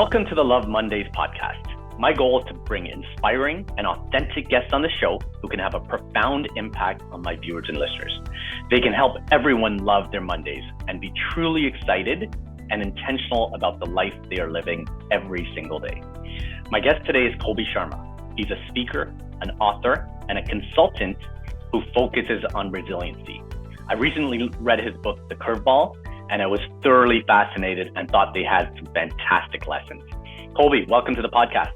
Welcome to the Love Mondays podcast. My goal is to bring inspiring and authentic guests on the show who can have a profound impact on my viewers and listeners. They can help everyone love their Mondays and be truly excited and intentional about the life they are living every single day. My guest today is Colby Sharma. He's a speaker, an author, and a consultant who focuses on resiliency. I recently read his book, The Curveball, and I was thoroughly fascinated and thought they had some fantastic lessons. Colby, welcome to the podcast.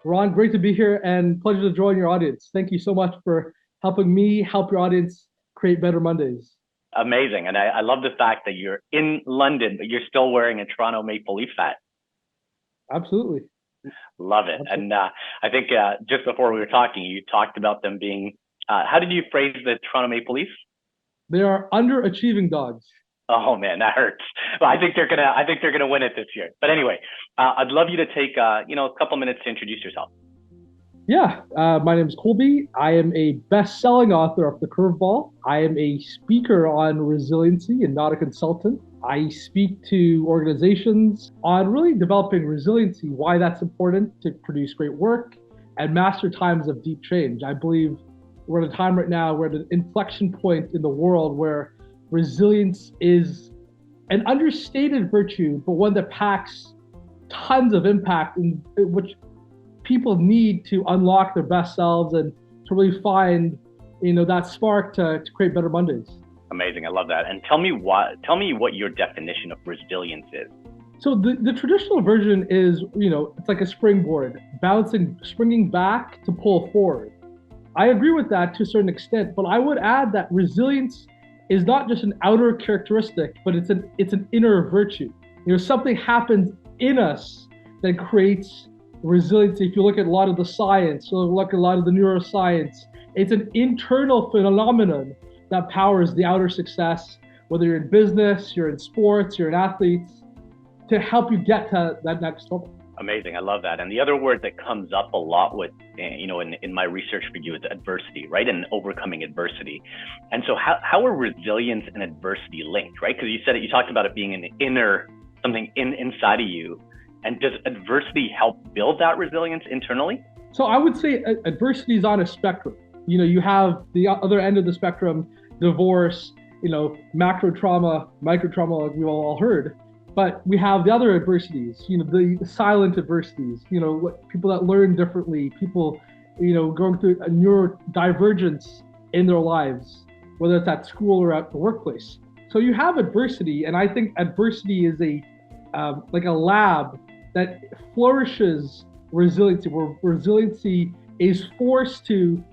Ron, great to be here and pleasure to join your audience. Thank you so much for helping me help your audience create better Mondays. Amazing. And I love the fact that you're in London, but you're still wearing a Toronto Maple Leaf hat. Absolutely. Love it. Absolutely. And I think just before we were talking, you talked about them being, how did you phrase the Toronto Maple Leafs? They are underachieving dogs. Oh man, that hurts. Well, I think they're gonna win it this year. But anyway, I'd love you to take a couple minutes to introduce yourself. Yeah, my name is Colby. I am a best-selling author of The Curveball. I am a speaker on resiliency and not a consultant. I speak to organizations on really developing resiliency, why that's important to produce great work and master times of deep change. I believe we're at a time right now, we're at an inflection point in the world where resilience is an understated virtue, but one that packs tons of impact, in which people need to unlock their best selves and to really find, that spark to create better Mondays. Amazing, I love that. And tell me what your definition of resilience is. So the traditional version is, it's like a springboard, springing back to pull forward. I agree with that to a certain extent, but I would add that resilience is not just an outer characteristic, but it's an inner virtue. Something happens in us that creates resiliency. If you look at a lot of the science, or look at a lot of the neuroscience, it's an internal phenomenon that powers the outer success, whether you're in business, you're in sports, you're in athletes, to help you get to that next level. Amazing, I love that. And the other word that comes up a lot with, in my research for you is adversity, right? And overcoming adversity. And so how are resilience and adversity linked, right? Because you talked about it being something inside of you. And does adversity help build that resilience internally? So I would say adversity is on a spectrum. You have the other end of the spectrum, divorce, macro trauma, micro trauma, like we've all heard. But we have the other adversities, the silent adversities, people that learn differently, people, going through a neurodivergence in their lives, whether it's at school or at the workplace. So you have adversity, and I think adversity is like a lab that flourishes resiliency, where resiliency is forced to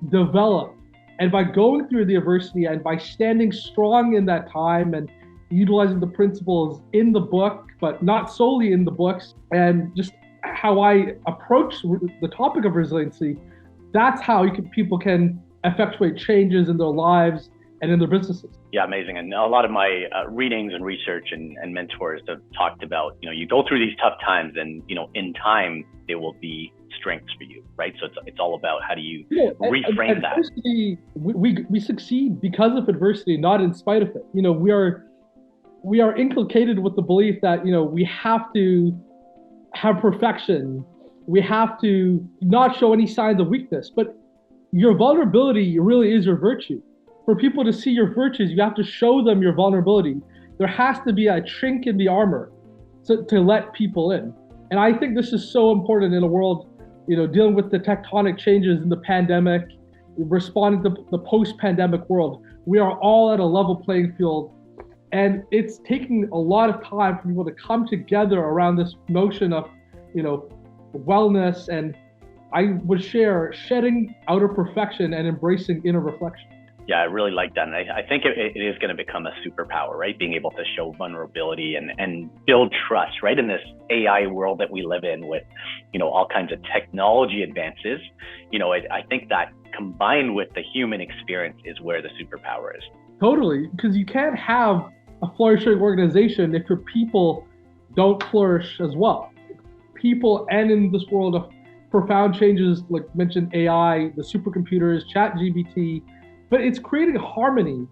develop. And by going through the adversity and by standing strong in that time and utilizing the principles in the book, but not solely in the books, and just how I approach the topic of resiliency, that's how people can effectuate changes in their lives and in their businesses. Yeah, amazing. And a lot of my readings and research and mentors have talked about, you go through these tough times and, in time, there will be strengths for you, right? So it's all about how do you reframe that. We succeed because of adversity, not in spite of it. We are inculcated with the belief that, we have to have perfection. We have to not show any signs of weakness, but your vulnerability really is your virtue. For people to see your virtues, you have to show them your vulnerability. There has to be a chink in the armor to let people in. And I think this is so important in a world, dealing with the tectonic changes in the pandemic, responding to the post-pandemic world. We are all at a level playing field. And it's taking a lot of time for people to come together around this notion of, wellness. And I would share shedding outer perfection and embracing inner reflection. Yeah, I really like that. And I think it is going to become a superpower, right? Being able to show vulnerability and build trust, right? In this AI world that we live in with, all kinds of technology advances, I think that combined with the human experience is where the superpower is. Totally, because you can't have a flourishing organization if your people don't flourish as well. People, and in this world of profound changes, like mentioned AI, the supercomputers, ChatGPT, but it's creating harmony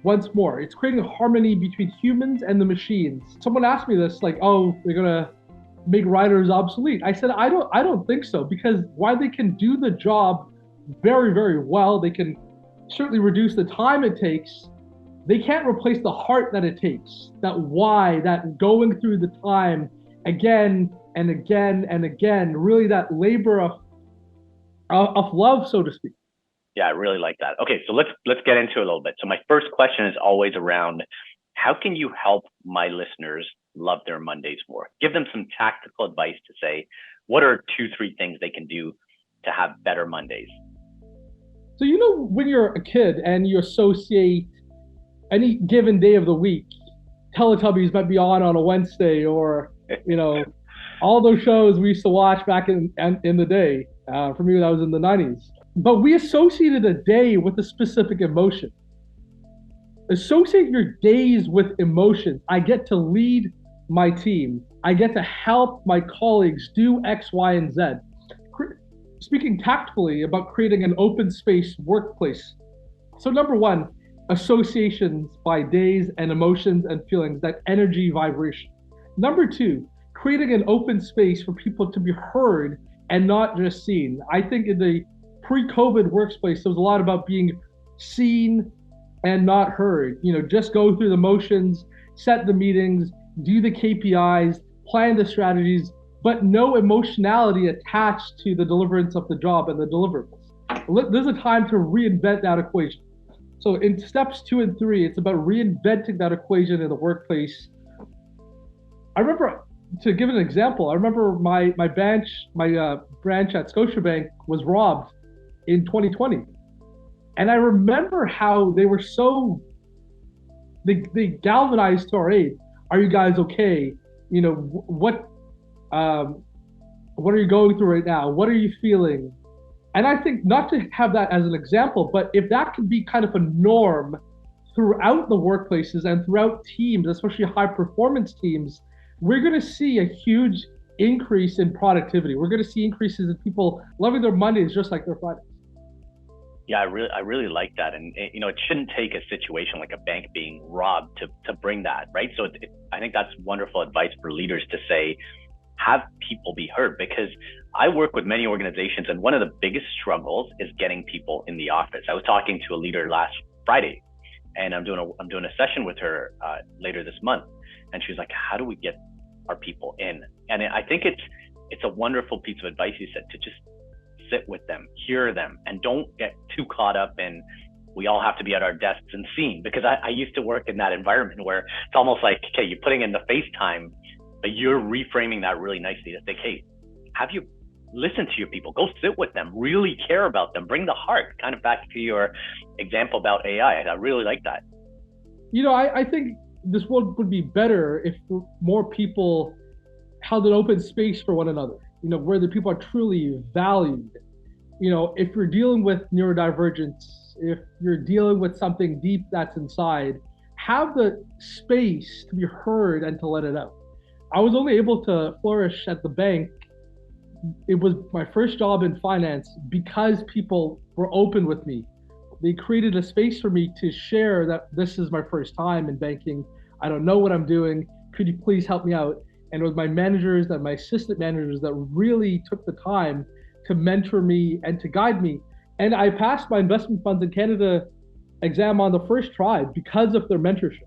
once more. It's creating a harmony between humans and the machines. Someone asked me this, like, oh, they're gonna make writers obsolete. I said, I don't think so, because while they can do the job very, very well, they can certainly reduce the time it takes. They can't replace the heart that it takes, that why, that going through the time again and again and again, really that labor of love, so to speak. Yeah, I really like that. Okay, so let's get into it a little bit. So my first question is always around, how can you help my listeners love their Mondays more? Give them some tactical advice to say, what are 2-3 things they can do to have better Mondays? So, when you're a kid and you associate any given day of the week, Teletubbies might be on a Wednesday, or, all those shows we used to watch back in the day. For me, that was in the 90s. But we associated a day with a specific emotion. Associate your days with emotions. I get to lead my team. I get to help my colleagues do X, Y, and Z. Speaking tactfully about creating an open space workplace. So number one, associations by days and emotions and feelings, that energy vibration. Number two, creating an open space for people to be heard and not just seen. I think in the pre-COVID workplace, there was a lot about being seen and not heard. Just go through the motions, set the meetings, do the KPIs, plan the strategies, but no emotionality attached to the deliverance of the job and the deliverables. There's a time to reinvent that equation. So in steps 2 and 3, it's about reinventing that equation in the workplace. I remember, to give an example, I remember my branch at Scotiabank was robbed in 2020. And I remember how they were they galvanized to our aid. Are you guys okay? What are you going through right now? What are you feeling? And I think, not to have that as an example, but if that can be kind of a norm throughout the workplaces and throughout teams, especially high performance teams, we're going to see a huge increase in productivity. We're going to see increases in people loving their Mondays just like their Fridays. Yeah, I really like that. And it shouldn't take a situation like a bank being robbed to bring that, right? So I think that's wonderful advice for leaders to say, have people be heard, because I work with many organizations, and one of the biggest struggles is getting people in the office. I was talking to a leader last Friday, and I'm doing a session with her later this month, and she's like, how do we get our people in? And I think it's a wonderful piece of advice you said, to just sit with them, hear them, and don't get too caught up in, we all have to be at our desks and seen. Because I used to work in that environment where it's almost like, okay, you're putting in the FaceTime, but you're reframing that really nicely to think, hey, have you listen to your people, go sit with them, really care about them, bring the heart, kind of back to your example about AI. I really like that. I think this world would be better if more people held an open space for one another, where the people are truly valued. If you're dealing with neurodivergence, if you're dealing with something deep that's inside, have the space to be heard and to let it out. I was only able to flourish at the bank. It was my first job in finance because people were open with me. They created a space for me to share that this is my first time in banking. I don't know what I'm doing. Could you please help me out? And it was my managers and my assistant managers that really took the time to mentor me and to guide me. And I passed my investment funds in Canada exam on the first try because of their mentorship.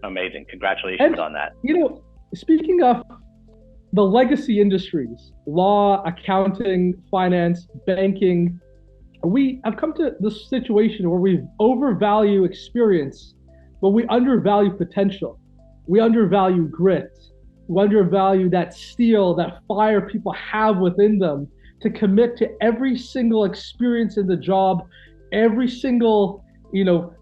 Amazing. Congratulations on that. Speaking of the legacy industries, law, accounting, finance, banking, we have come to this situation where we overvalue experience, but we undervalue potential. We undervalue grit. We undervalue that steel, that fire people have within them to commit to every single experience in the job, every single,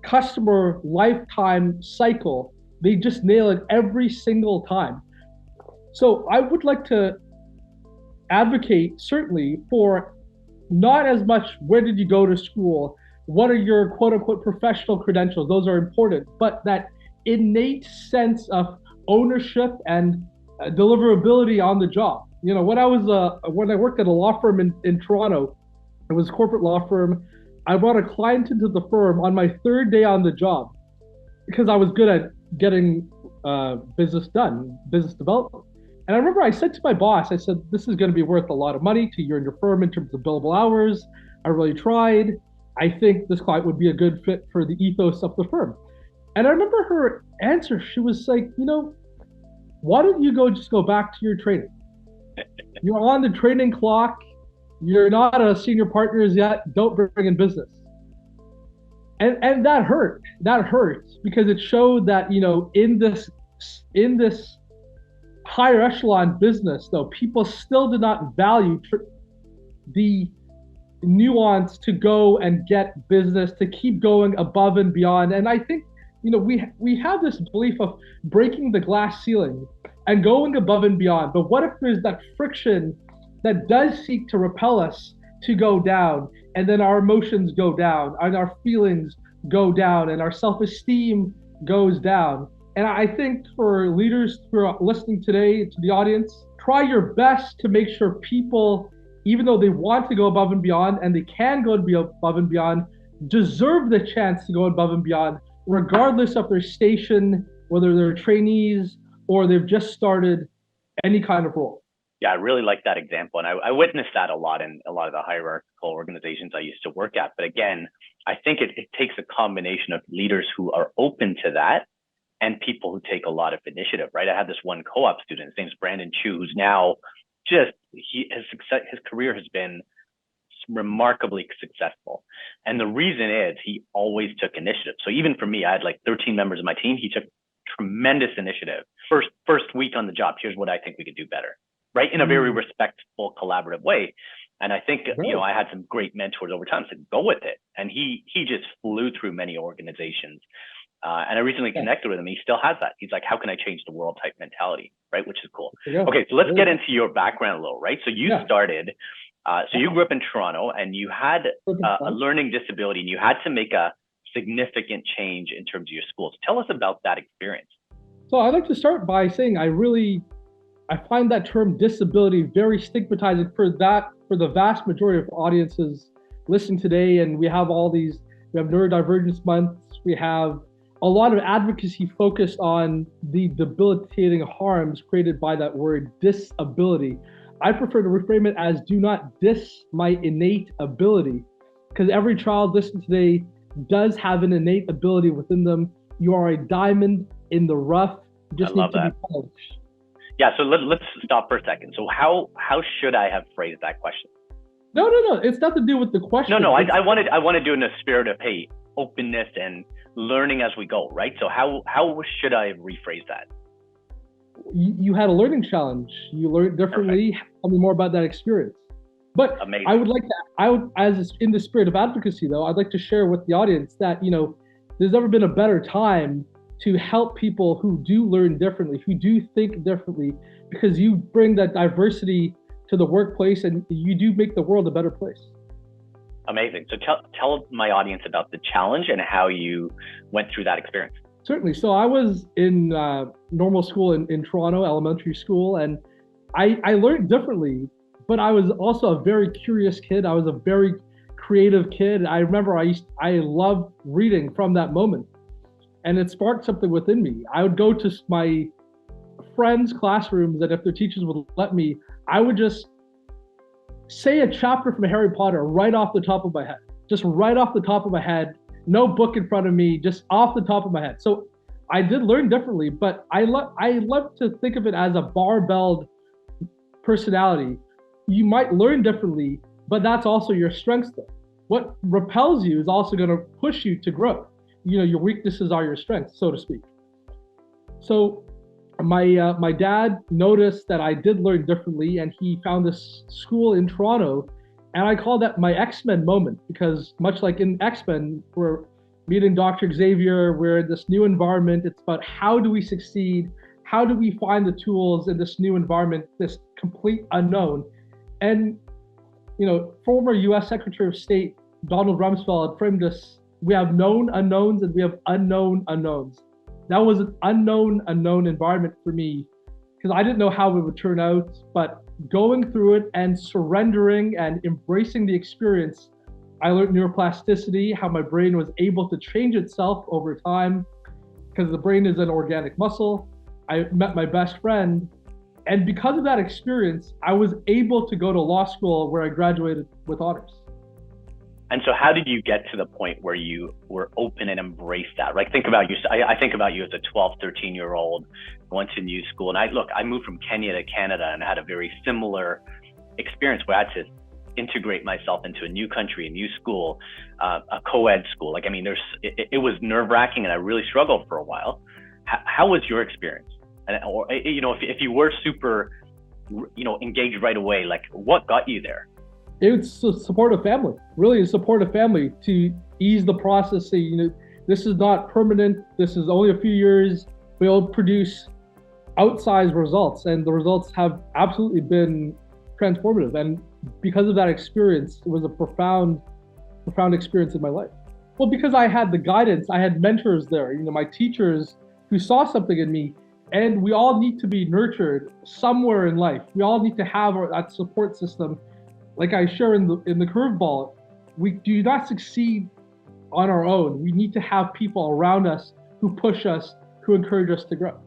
customer lifetime cycle. They just nail it every single time. So I would like to advocate certainly for not as much where did you go to school, what are your quote unquote professional credentials, those are important, but that innate sense of ownership and deliverability on the job. When I worked at a law firm in Toronto, it was a corporate law firm. I brought a client into the firm on my third day on the job because I was good at getting business done, business development. And I remember I said to my boss, I said, this is going to be worth a lot of money to you and your firm in terms of billable hours. I really tried. I think this client would be a good fit for the ethos of the firm. And I remember her answer. She was like, why don't you just go back to your training? You're on the training clock. You're not a senior partners yet. Don't bring in business. And that hurt. That hurt because it showed that, in this higher echelon business, though, people still did not value the nuance to go and get business, to keep going above and beyond. And I think, we have this belief of breaking the glass ceiling and going above and beyond. But what if there's that friction that does seek to repel us to go down, and then our emotions go down, and our feelings go down, and our self-esteem goes down? And I think for leaders who are listening today, to the audience, try your best to make sure people, even though they want to go above and beyond, and they can go above and beyond, deserve the chance to go above and beyond, regardless of their station, whether they're trainees or they've just started any kind of role. Yeah, I really like that example. And I witnessed that a lot in a lot of the hierarchical organizations I used to work at. But again, I think it takes a combination of leaders who are open to that and people who take a lot of initiative, right? I had this one co-op student, his name's Brandon Chu, who's now his career has been remarkably successful. And the reason is he always took initiative. So even for me, I had like 13 members of my team. He took tremendous initiative. First week on the job, here's what I think we could do better, right? In a very respectful, collaborative way. And I think, I had some great mentors over time, so go with it. And he just flew through many organizations. And I recently connected with him. He still has that. He's like, how can I change the world type mentality, right? Which is cool. Okay, so let's get into your background a little, right? So you started, you grew up in Toronto and you had a learning disability and you had to make a significant change in terms of your schools. Tell us about that experience. So I'd like to start by saying I find that term disability very stigmatizing for the vast majority of audiences listening today. And we have neurodivergence months. We have a lot of advocacy focused on the debilitating harms created by that word disability. I prefer to reframe it as do not diss my innate ability, because every child listening today does have an innate ability within them. You are a diamond in the rough. You just need to be polished. Yeah, so let's stop for a second. So how should I have phrased that question? No. It's nothing to do with the question. No. I want to do it in a spirit of, hey, openness and learning as we go, right? So how should I rephrase that? You had a learning challenge. You learned differently. Perfect. Tell me more about that experience. But amazing. As in the spirit of advocacy though, I'd like to share with the audience that, there's never been a better time to help people who do learn differently, who do think differently, because you bring that diversity to the workplace and you do make the world a better place. Amazing. So tell my audience about the challenge and how you went through that experience. Certainly. So I was in normal school in Toronto, elementary school, and I learned differently, but I was also a very curious kid. I was a very creative kid. I remember I loved reading from that moment, and it sparked something within me. I would go to my friends' classrooms, and if their teachers would let me, I would just say a chapter from Harry Potter right off the top of my head, just right off the top of my head, no book in front of me, just off the top of my head. So I did learn differently, but I love to think of it as a barbelled personality. You might learn differently, but that's also your strengths though. What repels you is also going to push you to grow. Your weaknesses are your strengths, so to speak. So my dad noticed that I did learn differently, and he found this school in Toronto, and I call that my XMen moment, because much like in XMen, we're meeting Dr. Xavier, we're in this new environment. It's about how do we succeed? How do we find the tools in this new environment, this complete unknown? And former US Secretary of State Donald Rumsfeld framed us, we have known unknowns and we have unknown unknowns. That was an unknown environment for me, because I didn't know how it would turn out, but going through it and surrendering and embracing the experience, I learned neuroplasticity, how my brain was able to change itself over time, because the brain is an organic muscle. I met my best friend, And because of that experience, I was able to go to law school where I graduated with honors. And so how did you get to the point where you were open and embraced that? Like, think about you. I think about you as a 12, 13-year-old going to new school. And I moved from Kenya to Canada and had a very similar experience where I had to integrate myself into a new country, a new school, a co-ed school. Like, I mean, it was nerve-wracking and I really struggled for a while. How was your experience? And, or, you know, if you were super, you know, engaged right away, like what got you there? It's a supportive family, really a supportive family to ease the process. Say, you know, this is not permanent. This is only a few years. We'll produce outsized results, and the results have absolutely been transformative. And because of that experience, it was a profound experience in my life. Well, because I had the guidance, I had mentors there, you know, my teachers who saw something in me, and we all need to be nurtured somewhere in life. We all need to have that support system. Like I share in the curveball, we do not succeed on our own. We need to have people around us who push us, who encourage us to grow.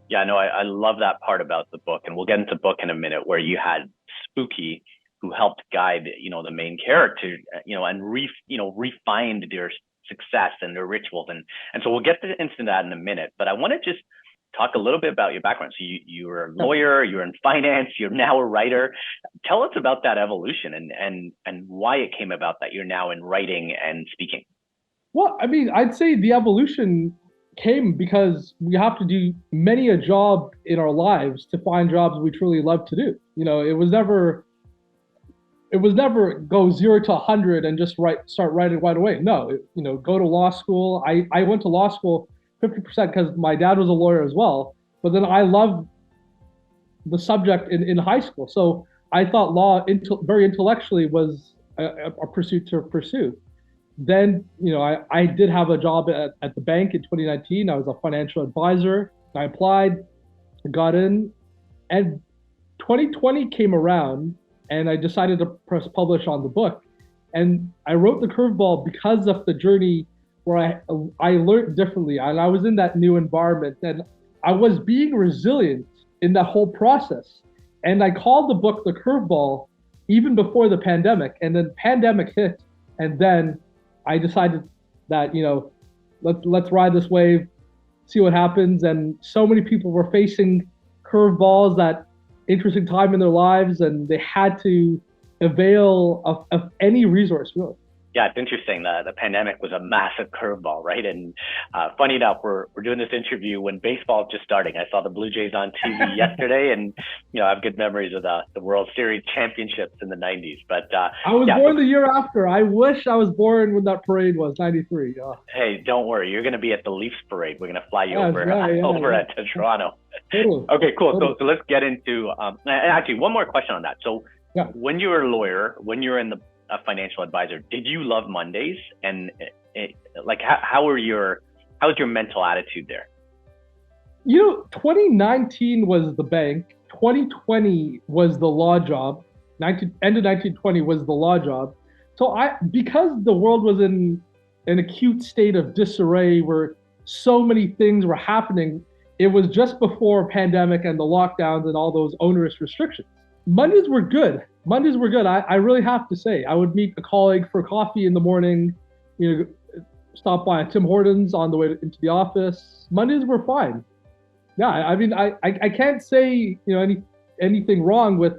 Yeah, no, I love that part about the book, and we'll get into the book in a minute, where you had Spooky, who helped guide, you know, the main character, you know, and refined their success and their rituals, and so we'll get into that in a minute. But I want to just talk a little bit about your background. So you were a lawyer, you're in finance, you're now a writer. Tell us about that evolution and why it came about that you're now in writing and speaking. Well, I mean, I'd say the evolution came because we have to do many a job in our lives to find jobs we truly love to do. You know, it was never go 0 to 100 and just start writing right away. No, you know, go to law school. I went to law school 50% because my dad was a lawyer as well. But then I loved the subject in high school. So I thought law very intellectually was a pursuit to pursue. Then, you know, I did have a job at the bank in 2019. I was a financial advisor. I applied, got in, and 2020 came around and I decided to press publish on the book. And I wrote the curveball because of the journey where I learned differently, and I was in that new environment, and I was being resilient in that whole process. And I called the book The Curveball even before the pandemic, and then pandemic hit, and then I decided that, you know, let's ride this wave, see what happens. And so many people were facing curveballs at interesting time in their lives, and they had to avail of any resource, really. Yeah, it's interesting. The pandemic was a massive curveball, right? And funny enough, we're doing this interview when baseball is just starting. I saw the Blue Jays on TV yesterday, and you know, I have good memories of the World Series championships in the 90s. But I was born the year after. I wish I was born when that parade was, 93. Hey, don't worry. You're going to be at the Leafs parade. We're going to fly you over to Toronto. Totally. Okay, cool. Totally. So let's get into actually one more question on that. So when you were a lawyer, when you were in a financial advisor, did you love Mondays? And like, how's your mental attitude there? You know, 2019 was the bank. 2020 was the law job. End of 1920 was the law job. So because the world was in an acute state of disarray where so many things were happening, it was just before pandemic and the lockdowns and all those onerous restrictions. Mondays were good. I really have to say. I would meet a colleague for coffee in the morning, you know, stop by a Tim Hortons on the way into the office. Mondays were fine. Yeah, I mean, I can't say, you know, anything wrong with,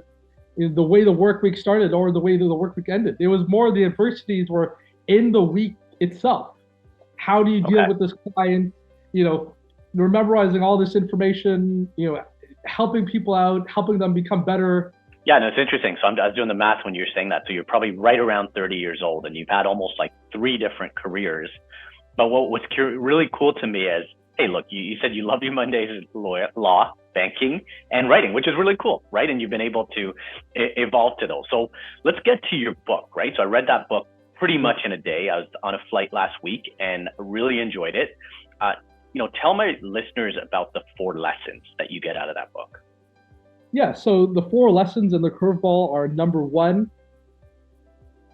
you know, the way the work week started or the way the work week ended. It was more the adversities were in the week itself. How do you deal with this client? You know, you're memorizing all this information, you know, helping people out, helping them become better. Yeah, no, it's interesting. So I was doing the math when you were saying that. So you're probably right around 30 years old, and you've had almost like 3 different careers. But what's really cool to me is, hey, look, you said you love your Mondays as law, banking, and writing, which is really cool, right? And you've been able to evolve to those. So let's get to your book, right? So I read that book pretty much in a day. I was on a flight last week and really enjoyed it. You know, tell my listeners about the 4 lessons that you get out of that book. Yeah, so the 4 lessons in the curveball are: number 1,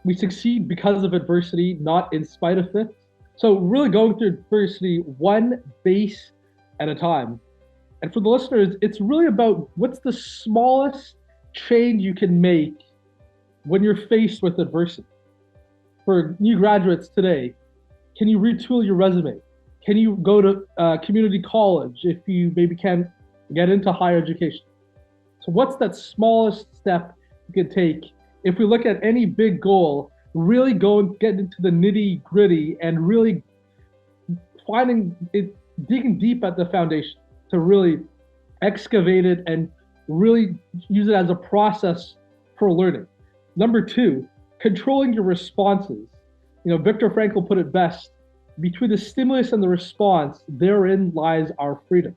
we succeed because of adversity, not in spite of it. So really going through adversity one base at a time. And for the listeners, it's really about what's the smallest change you can make when you're faced with adversity. For new graduates today, can you retool your resume? Can you go to community college if you maybe can't get into higher education? So what's that smallest step you can take? If we look at any big goal, really go and get into the nitty gritty and really finding it, digging deep at the foundation to really excavate it and really use it as a process for learning. Number two, controlling your responses. Viktor Frankl put it best: between the stimulus and the response, therein lies our freedom.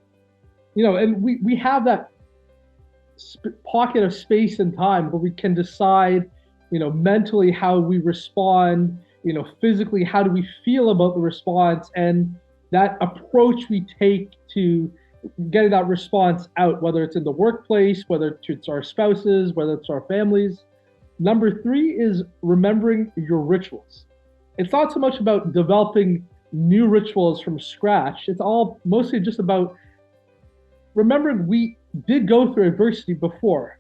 And we have that pocket of space and time where we can decide, mentally how we respond, physically how do we feel about the response, and that approach we take to getting that response out, whether it's in the workplace, whether it's our spouses, whether it's our families. Number three is remembering your rituals. It's not so much about developing new rituals from scratch. It's all mostly just about remembering we did go through adversity before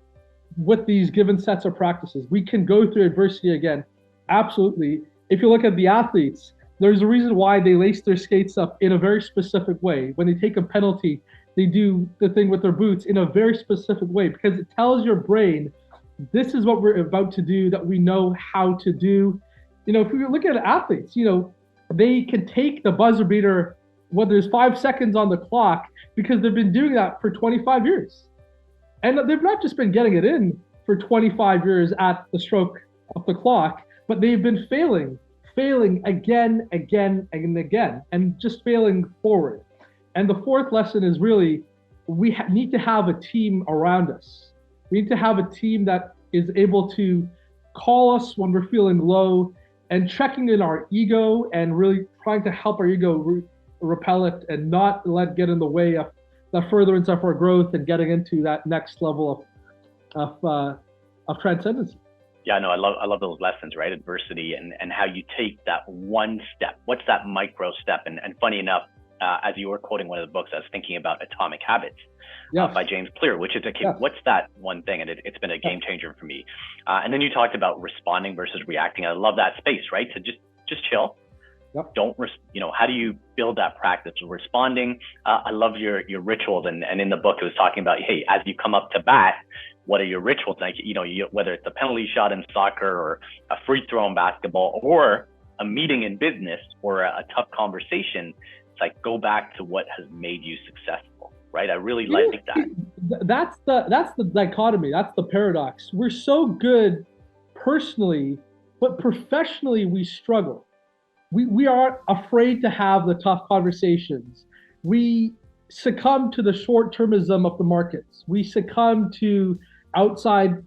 with these given sets of practices. We can go through adversity again. Absolutely. If you look at the athletes, there's a reason why they lace their skates up in a very specific way. When they take a penalty, they do the thing with their boots in a very specific way, because it tells your brain, this is what we're about to do, that we know how to do. If we look at athletes, they can take the buzzer beater when there's 5 seconds on the clock because they've been doing that for 25 years. And they've not just been getting it in for 25 years at the stroke of the clock, but they've been failing again, and again, and just failing forward. And the fourth lesson is really, we need to have a team around us. We need to have a team that is able to call us when we're feeling low and checking in our ego and really trying to help our ego repel it and not let get in the way of the furtherance of our growth and getting into that next level of transcendence. Yeah, no, I love those lessons, right? Adversity and how you take that one step. What's that micro step? And funny enough, as you were quoting one of the books, I was thinking about Atomic Habits by James Clear, which is what's that one thing? And it's been a game changer for me. And then you talked about responding versus reacting. I love that space, right? So just chill. Yep. How do you build that practice of responding? I love your rituals. And in the book, it was talking about, hey, as you come up to bat, what are your rituals? Like, whether it's a penalty shot in soccer or a free throw in basketball or a meeting in business or a tough conversation, it's like, go back to what has made you successful, right? I really like that. That's the dichotomy. That's the paradox. We're so good personally, but professionally we struggle. We are afraid to have the tough conversations. We succumb to the short-termism of the markets. We succumb to outside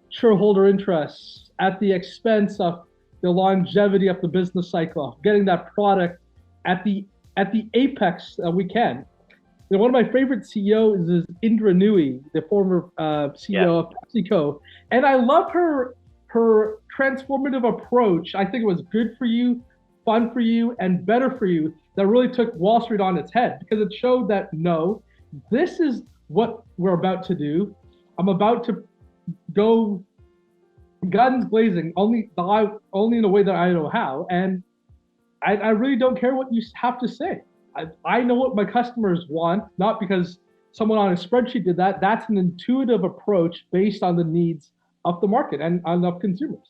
shareholder interests at the expense of the longevity of the business cycle, getting that product at the apex that we can. One of my favorite CEOs is Indra Nei, the former CEO of PepsiCo, and I love her transformative approach. I think it was good for you, fun for you, and better for you, that really took Wall Street on its head, because it showed that, no, this is what we're about to do. I'm about to go guns blazing, only in a way that I know how, and I really don't care what you have to say. I know what my customers want, not because someone on a spreadsheet did that. That's an intuitive approach based on the needs of the market and of consumers.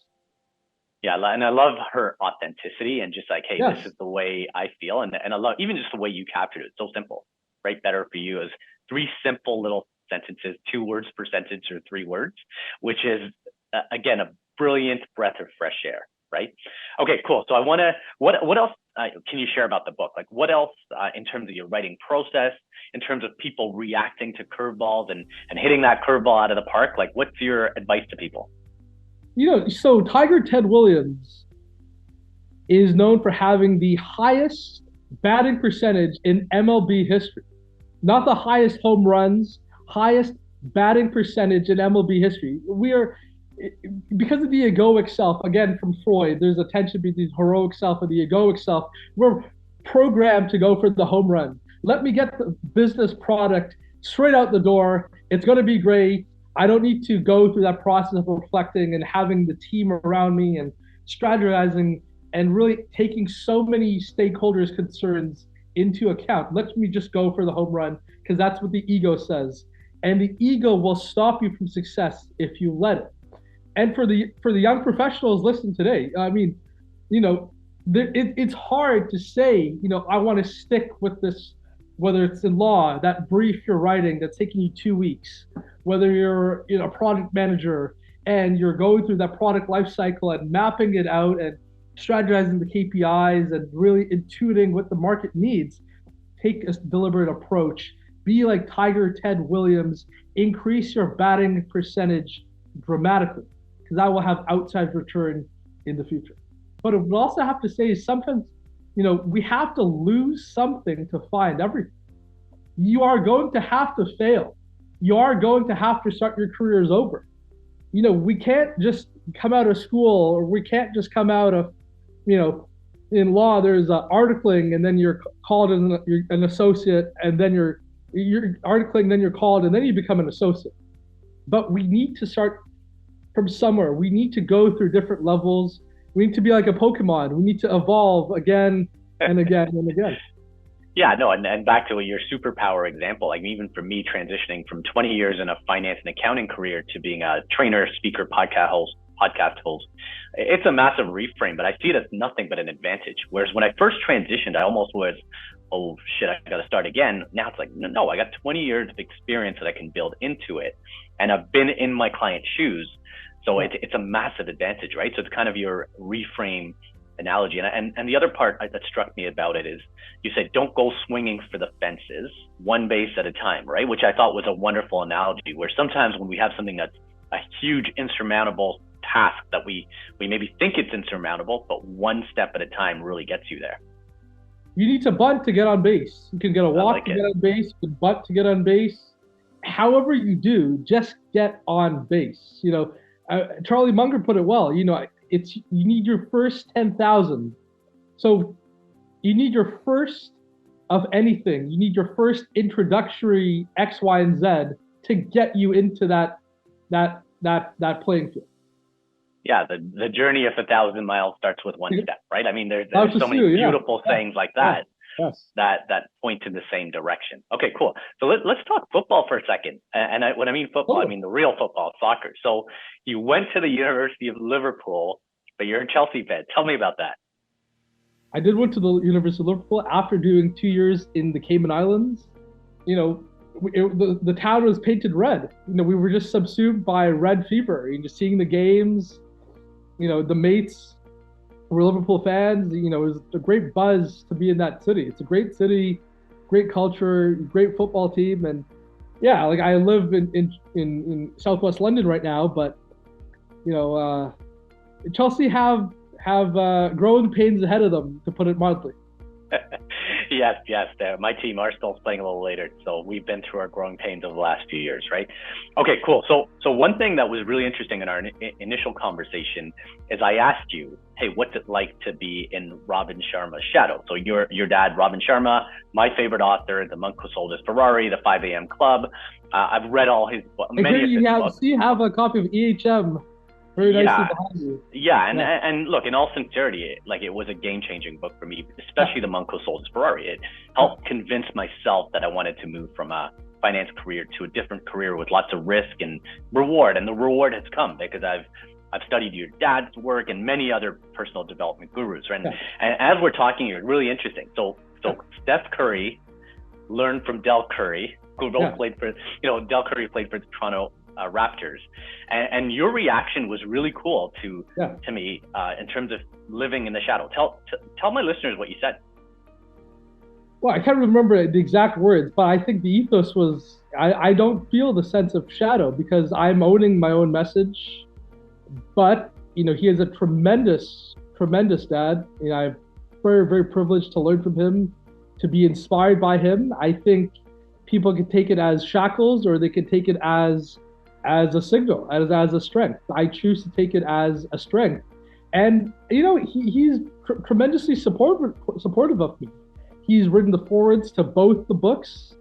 Yeah, and I love her authenticity and just like, hey, This is the way I feel. And I love even just the way you captured it. It's so simple, right? Better for you is 3 simple little sentences, 2 words per sentence or 3 words, which is, again, a brilliant breath of fresh air, right? Okay, cool. So what else can you share about the book? Like, what else in terms of your writing process, in terms of people reacting to curveballs and hitting that curveball out of the park? Like, what's your advice to people? So Tiger Ted Williams is known for having the highest batting percentage in MLB history. Not the highest home runs, highest batting percentage in MLB history. We are, because of the egoic self, again, from Freud, there's a tension between the heroic self and the egoic self. We're programmed to go for the home run. Let me get the business product straight out the door. It's going to be great. I don't need to go through that process of reflecting and having the team around me and strategizing and really taking so many stakeholders' concerns into account. Let me just go for the home run because that's what the ego says. And the ego will stop you from success if you let it. And for the young professionals listening today, I mean, you know, it's hard to say, I want to stick with this, whether it's in law, that brief you're writing that's taking you 2 weeks, whether you're a product manager and you're going through that product life cycle and mapping it out and strategizing the KPIs and really intuiting what the market needs. Take a deliberate approach. Be like Tiger Ted Williams. Increase your batting percentage dramatically because that will have outsized return in the future. But we also have to say sometimes, we have to lose something to find everything. You are going to have to fail. You are going to have to start your careers over. We can't just come out of school, or we can't just come out of, in law, there's articling and then you're called an associate, and then you're articling, then you're called, and then you become an associate. But we need to start from somewhere. We need to go through different levels. We need to be like a Pokemon. We need to evolve again and again and again. Yeah, no, and back to your superpower example, like even for me transitioning from 20 years in a finance and accounting career to being a trainer, speaker, podcast host, it's a massive reframe, but I see it as nothing but an advantage. Whereas when I first transitioned, I almost was, oh shit, I got to start again. Now it's like, no, I got 20 years of experience that I can build into it. And I've been in my client's shoes. So it's a massive advantage, right? So it's kind of your reframe analogy. And the other part that struck me about it is you said, don't go swinging for the fences, one base at a time, right? Which I thought was a wonderful analogy, where sometimes when we have something that's a huge insurmountable task that we maybe think it's insurmountable, but one step at a time really gets you there. You need to bunt to get on base. You can get a walk to get on base, you can bunt to get on base. However you do, just get on base. Charlie Munger put it well. You need your first 10,000. So you need your first of anything. You need your first introductory X, Y, and Z to get you into that playing field. Yeah, the journey of 1,000 miles starts with one step, right? I mean, there's so many beautiful sayings like that. Yes. that point in the same direction. Okay, cool. So let's talk football for a second. And when I mean football, I mean the real football, soccer. So you went to the University of Liverpool, but you're a Chelsea fan. Tell me about that. I did went to the University of Liverpool after doing 2 years in the Cayman Islands. The town was painted red. We were just subsumed by red fever. Just seeing the games, the mates were Liverpool fans. It was a great buzz to be in that city. It's a great city, great culture, great football team, and yeah, like I live in Southwest London right now, but Chelsea have growing pains ahead of them, to put it mildly. Yes. My team, Arsenal's playing a little later, so we've been through our growing pains over the last few years, right? Okay, cool. So one thing that was really interesting in our initial conversation is I asked you, hey, what's it like to be in Robin Sharma's shadow? So your dad, Robin Sharma, my favorite author, The Monk Who Sold His Ferrari, The 5 a.m. Club. I've read all his many of his books. So you have a copy of EHM. Very nicely behind you. Yeah, and look, in all sincerity, it was a game-changing book for me, especially The Monk Who Sold His Ferrari. It helped convince myself that I wanted to move from a finance career to a different career with lots of risk and reward, and the reward has come because I've studied your dad's work and many other personal development gurus, right? And as we're talking here, really interesting. So Steph Curry learned from Del Curry, who both played for, Del Curry played for the Toronto Raptors, and your reaction was really cool to me in terms of living in the shadow. Tell my listeners what you said. Well, I can't remember the exact words, but I think the ethos was I don't feel the sense of shadow because I'm owning my own message. But he is a tremendous dad. I'm very, very privileged to learn from him, to be inspired by him. I think people can take it as shackles, or they can take it as a signal, as a strength. I choose to take it as a strength. And he's tremendously supportive of me. He's written the forwards to both the books,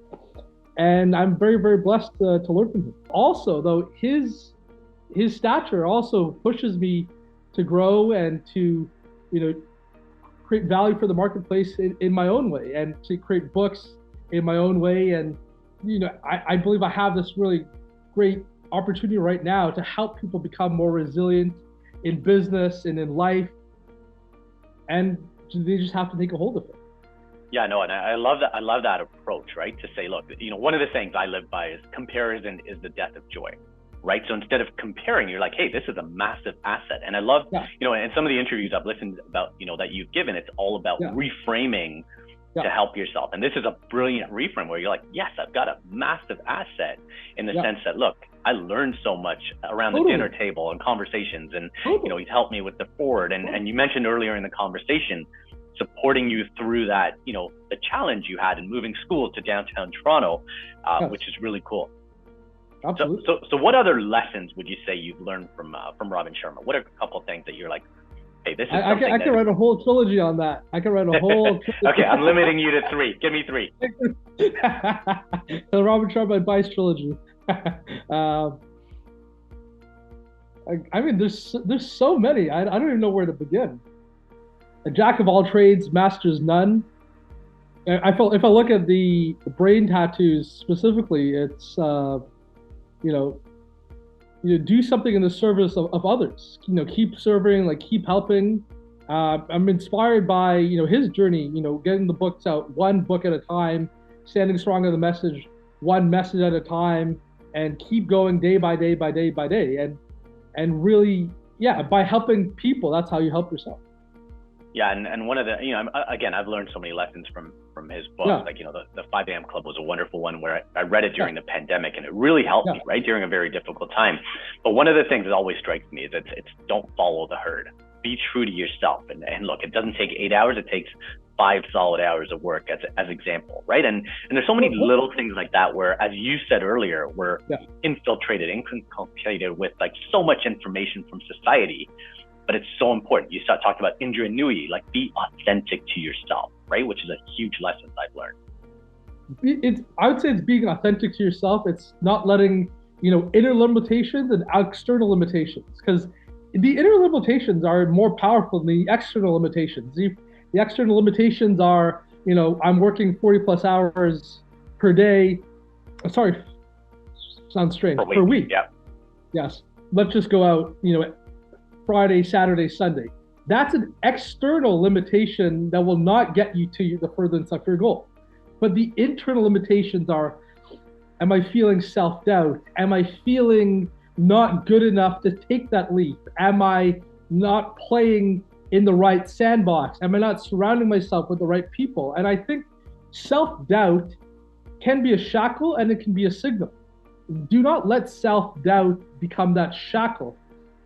and I'm very, very blessed to learn from him. Also, though, his stature also pushes me to grow and to, create value for the marketplace in my own way, and to create books in my own way. And I believe I have this really great opportunity right now to help people become more resilient in business and in life, and they just have to take a hold of it. Yeah, no, and I love that. I love that approach, right? To say, look, one of the things I live by is comparison is the death of joy, right? So instead of comparing, you're like, hey, this is a massive asset. And I love, and some of the interviews I've listened about, that you've given, it's all about reframing to help yourself. And this is a brilliant reframe where you're like, yes, I've got a massive asset in the sense that, look, I learned so much around the dinner table and conversations, and, he's helped me with the forward. And you mentioned earlier in the conversation, supporting you through that, the challenge you had in moving school to downtown Toronto, which is really cool. Absolutely. So what other lessons would you say you've learned from Robin Sharma? What are a couple of things that you're like, hey, this is something I can write a whole trilogy on that. I can write a whole Okay, I'm limiting you to 3. Give me 3. The Robin Sharma advice trilogy. I mean, there's so many. I don't even know where to begin. A jack of all trades, masters none. I feel if I look at the brain tattoos specifically, it's do something in the service of others. Keep serving, keep helping. I'm inspired by his journey. Getting the books out one book at a time, standing strong on the message, one message at a time, and keep going day by day by day by day. And really, by helping people, that's how you help yourself. Yeah, and one of the, again, I've learned so many lessons from his books. Like, the 5 a.m. Club was a wonderful one where I read it during the pandemic, and it really helped me, right, during a very difficult time. But one of the things that always strikes me is it's don't follow the herd. Be true to yourself. And look, it doesn't take 8 hours, it takes 5 solid hours of work as example, right? And there's so many little things like that where, as you said earlier, we're infiltrated with so much information from society. But it's so important. You talked about Indra Nei, be authentic to yourself, right? Which is a huge lesson I've learned. I would say it's being authentic to yourself. It's not letting, inner limitations and external limitations, because the inner limitations are more powerful than the external limitations. The external limitations are, I'm working 40 plus hours per day. Sorry, sounds strange. Per week. Yeah. Yes. Let's just go out, Friday, Saturday, Sunday. That's an external limitation that will not get you to the furthest of your goal. But the internal limitations are, am I feeling self-doubt? Am I feeling not good enough to take that leap? Am I not playing in the right sandbox? Am I not surrounding myself with the right people? And I think self-doubt can be a shackle and it can be a signal. Do not let self-doubt become that shackle.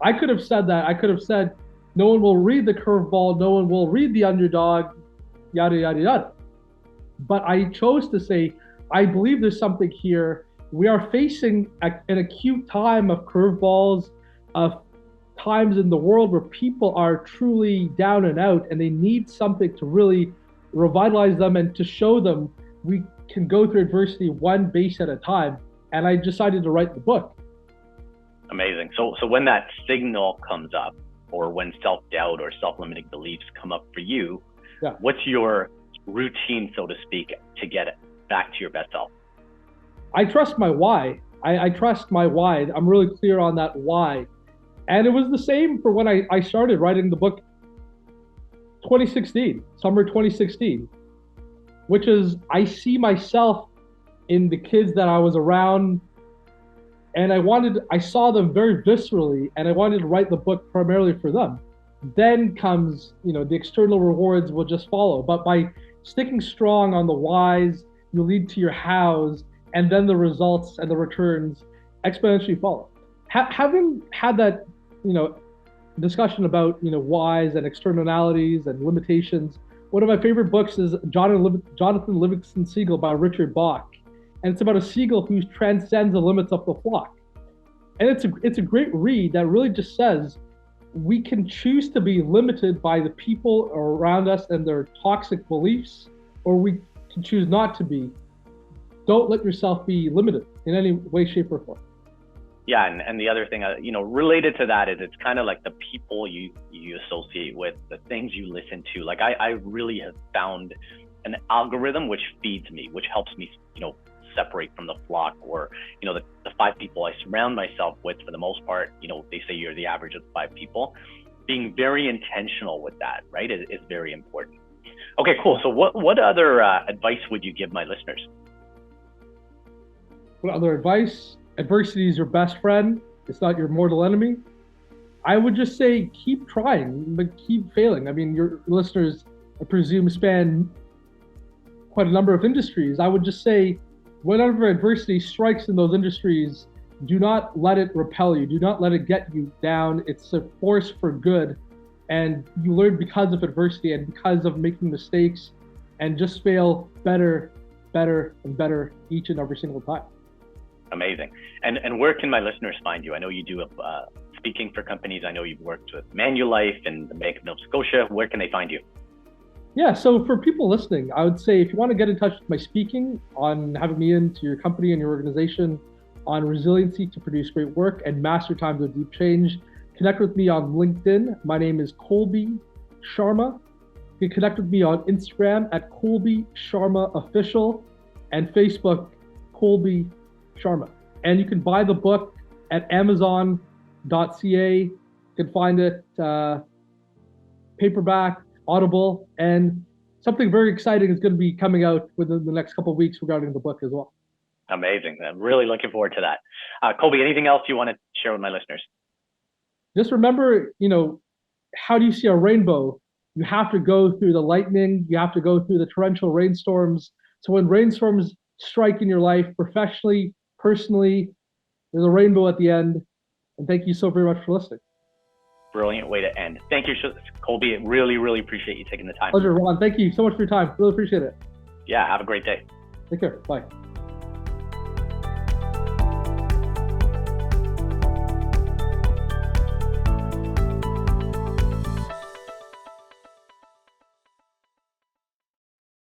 I could have said that. I could have said, no one will read the curveball, no one will read the underdog, yada, yada, yada. But I chose to say, I believe there's something here. We are facing an acute time of curveballs, of times in the world where people are truly down and out, and they need something to really revitalize them and to show them we can go through adversity one base at a time. And I decided to write the book. Amazing. So when that signal comes up, or when self-doubt or self-limiting beliefs come up for you, what's your routine, so to speak, to get it back to your best self? I trust my why. I trust my why. I'm really clear on that why. And it was the same for when I started writing the book 2016, summer 2016, which is I see myself in the kids that I was around, and I saw them very viscerally, and I wanted to write the book primarily for them. Then comes, the external rewards will just follow. But by sticking strong on the whys, you lead to your hows, and then the results and the returns exponentially follow. Having had that, discussion about, whys and externalities and limitations, one of my favorite books is Jonathan Livingston Seagull by Richard Bach. And it's about a seagull who transcends the limits of the flock. And it's a great read that really just says we can choose to be limited by the people around us and their toxic beliefs, or we can choose not to be. Don't let yourself be limited in any way, shape, or form. Yeah, and the other thing, related to that is it's kind of like the people you associate with, the things you listen to. Like I really have found an algorithm which feeds me, which helps me, separate from the flock, or, the 5 people I surround myself with for the most part. They say you're the average of 5 people. Being very intentional with that, right, is very important. Okay, cool. So what other advice would you give my listeners? What other advice? Adversity is your best friend. It's not your mortal enemy. I would just say keep trying, but keep failing. I mean, your listeners, I presume, span quite a number of industries. I would just say whatever adversity strikes in those industries, do not let it repel you. Do not let it get you down. It's a force for good. And you learn because of adversity and because of making mistakes, and just fail better, and better each and every single time. Amazing. And where can my listeners find you? I know you do speaking for companies. I know you've worked with Manulife and the Bank of Nova Scotia. Where can they find you? Yeah, so for people listening, I would say if you want to get in touch with my speaking on having me into your company and your organization on resiliency to produce great work and master times of deep change, connect with me on LinkedIn. My name is Colby Sharma. You can connect with me on Instagram at Colby Sharma Official and Facebook, Colby Sharma. And you can buy the book at Amazon.ca. You can find it paperback, Audible, and something very exciting is going to be coming out within the next couple of weeks regarding the book as well. Amazing. I'm really looking forward to that. Colby, anything else you want to share with my listeners? Just remember, how do you see a rainbow? You have to go through the lightning. You have to go through the torrential rainstorms. So when rainstorms strike in your life, professionally, personally, there's a rainbow at the end. And thank you so very much for listening. Brilliant way to end. Thank you, Colby. Really, really appreciate you taking the time. Pleasure, Ron. Thank you so much for your time. Really appreciate it. Yeah, have a great day. Take care. Bye.